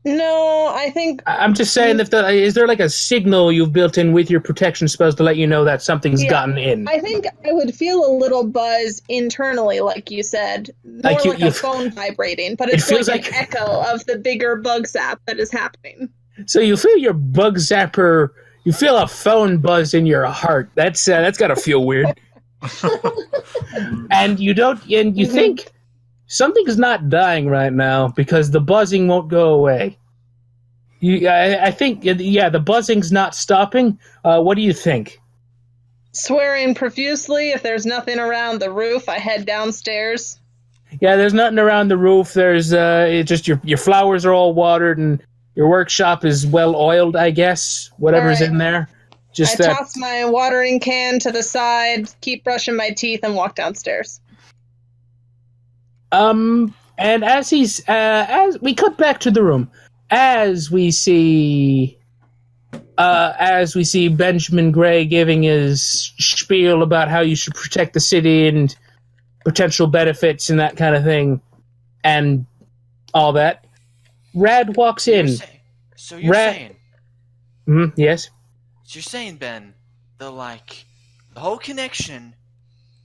[SPEAKER 4] No, I think
[SPEAKER 1] I'm just saying is there like a signal you've built in with your protection spells to let you know that something's gotten in?
[SPEAKER 4] I think I would feel a little buzz internally, like you said, more like a phone vibrating, but it feels like an echo of the bigger bug zap that is happening.
[SPEAKER 1] So you feel your bug zapper, you feel a phone buzz in your heart. That's gotta feel weird. And you think something's not dying right now because the buzzing won't go away. I think, the buzzing's not stopping. What do you think?
[SPEAKER 4] Swearing profusely. If there's nothing around the roof, I head downstairs.
[SPEAKER 1] Yeah, there's nothing around the roof. There's just your flowers are all watered and your workshop is well oiled, I guess. Whatever's in there. I
[SPEAKER 4] toss my watering can to the side, keep brushing my teeth, and walk downstairs.
[SPEAKER 1] And as we cut back to the room, as we see Benjamin Gray giving his spiel about how you should protect the city and potential benefits and that kind of thing, and all that, Rad walks in.
[SPEAKER 6] So you're saying?
[SPEAKER 1] Yes.
[SPEAKER 6] So you're saying, Ben, the whole connection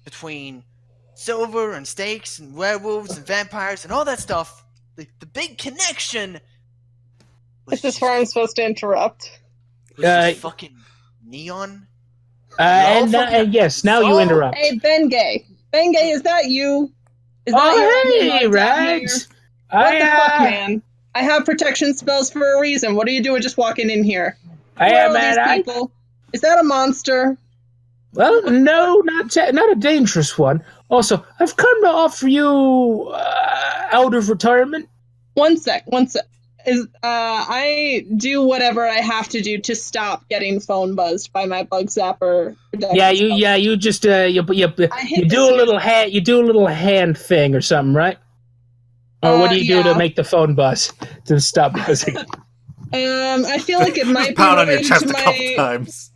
[SPEAKER 6] between silver and stakes and werewolves and vampires and all that stuff, the big connection.
[SPEAKER 4] Is this where I'm supposed to interrupt?
[SPEAKER 6] Was just fucking neon.
[SPEAKER 1] Yes, now you interrupt.
[SPEAKER 4] Hey, Bengay, is that you? Is
[SPEAKER 1] hey, Rad.
[SPEAKER 4] What the fuck, man? I have protection spells for a reason. What are you doing just walking in here? People? Is that a monster?
[SPEAKER 1] Well, no, not a dangerous one. Also, I've come to offer you out of retirement.
[SPEAKER 4] One sec. I do whatever I have to do to stop getting phone buzzed by my bug zapper.
[SPEAKER 1] You do a little hand thing or something, right? Or what do you do to make the phone buzz to stop buzzing?
[SPEAKER 4] I feel like it might be
[SPEAKER 3] pound on your
[SPEAKER 4] related
[SPEAKER 3] chest
[SPEAKER 4] to
[SPEAKER 3] a couple times.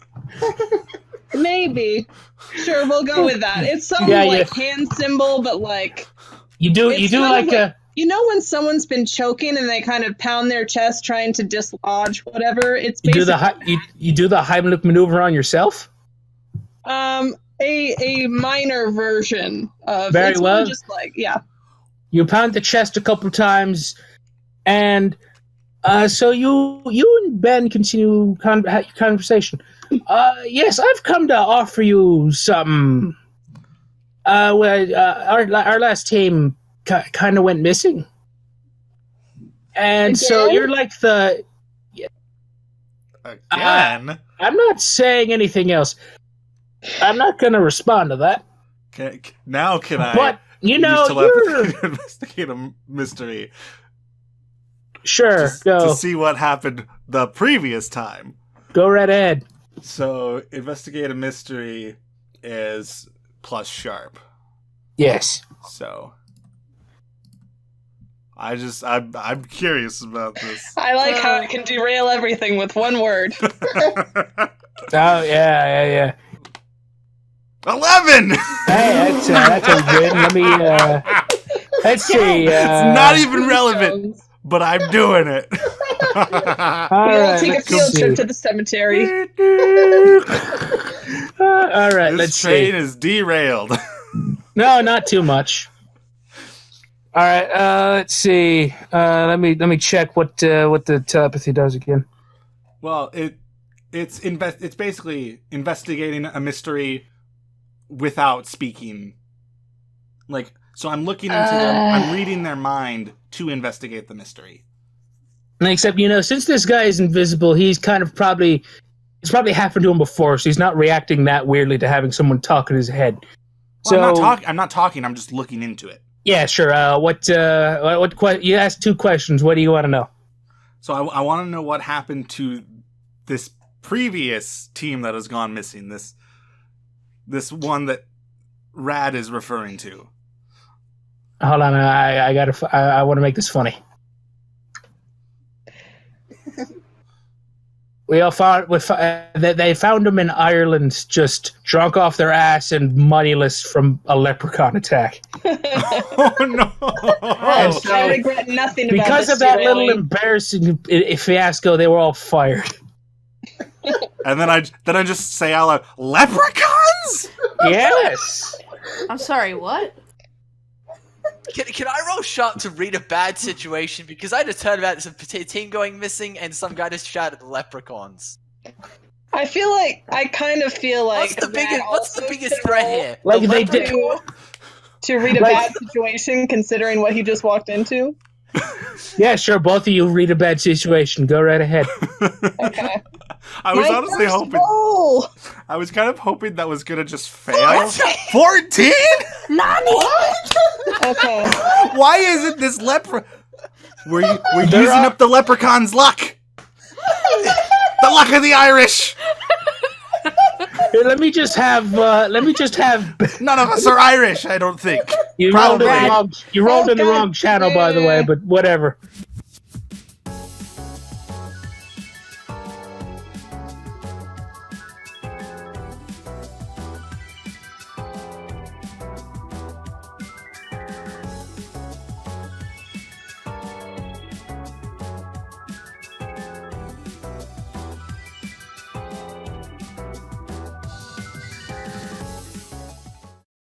[SPEAKER 4] Maybe. Sure, we'll go with that. It's some hand symbol, but like
[SPEAKER 1] you do like a.
[SPEAKER 4] You know when someone's been choking and they kind of pound their chest trying to dislodge whatever? It's basically
[SPEAKER 1] you do the Heimlich maneuver on yourself?
[SPEAKER 4] A minor version of
[SPEAKER 1] very well.
[SPEAKER 4] Just like
[SPEAKER 1] you pound the chest a couple times, and so you and Ben continue conversation. Yes, I've come to offer you something. Our last team kind of went missing, and so you're like the.
[SPEAKER 3] Again?
[SPEAKER 1] I'm not saying anything else. I'm not going to respond to that.
[SPEAKER 3] Now can I?
[SPEAKER 1] But you're
[SPEAKER 3] investigate a mystery.
[SPEAKER 1] Sure, go
[SPEAKER 3] to see what happened the previous time.
[SPEAKER 1] Go right ahead.
[SPEAKER 3] So, investigate a mystery is plus sharp.
[SPEAKER 1] Yes.
[SPEAKER 3] So, I'm curious about this.
[SPEAKER 4] I like how it can derail everything with one word.
[SPEAKER 1] Oh yeah.
[SPEAKER 3] 11.
[SPEAKER 1] Hey, that's a win. Let me let's see.
[SPEAKER 3] It's not even relevant, but I'm doing it.
[SPEAKER 4] We'll take a field trip to the cemetery.
[SPEAKER 1] All right, let's see.
[SPEAKER 3] This train is derailed.
[SPEAKER 1] No, not too much. All right, let's see. Let me check what the telepathy does again.
[SPEAKER 3] Well, it's basically investigating a mystery without speaking. Like, so I'm looking into them. I'm reading their mind to investigate the mystery.
[SPEAKER 1] Except, since this guy is invisible, it's probably happened to him before, so he's not reacting that weirdly to having someone talk in his head.
[SPEAKER 3] Well, I'm not talking. I'm just looking into it.
[SPEAKER 1] Yeah, sure. You asked two questions. What do you want to know?
[SPEAKER 3] So I want to know what happened to this previous team that has gone missing. This one that Rad is referring to.
[SPEAKER 1] Hold on, I want to make this funny. They found him in Ireland, just drunk off their ass and moneyless from a leprechaun attack.
[SPEAKER 3] Oh no!
[SPEAKER 4] I regret nothing about
[SPEAKER 1] because
[SPEAKER 4] this
[SPEAKER 1] of that
[SPEAKER 4] derailing.
[SPEAKER 1] little embarrassing fiasco. They were all fired.
[SPEAKER 3] And then I just say out loud, "Leprechauns!"
[SPEAKER 1] Yes.
[SPEAKER 2] I'm sorry, what?
[SPEAKER 6] Can I roll shot to read a bad situation? Because I just heard about some team going missing and some guy just shouted leprechauns.
[SPEAKER 4] I kind of feel like
[SPEAKER 6] what's the biggest threat here?
[SPEAKER 1] Like they did
[SPEAKER 4] to read a bad situation, considering what he just walked into.
[SPEAKER 1] Yeah, sure. Both of you read a bad situation. Go right ahead.
[SPEAKER 4] Okay.
[SPEAKER 3] I was honestly hoping.
[SPEAKER 4] Roll.
[SPEAKER 3] I was kind of hoping that was gonna just fail. 14?
[SPEAKER 2] Nani?
[SPEAKER 4] Okay.
[SPEAKER 3] Why isn't this We're using up the leprechaun's luck. The luck of the Irish.
[SPEAKER 1] Here, let me just have.
[SPEAKER 3] None of us are Irish, I don't think.
[SPEAKER 1] You rolled in the wrong channel, by the way. But whatever.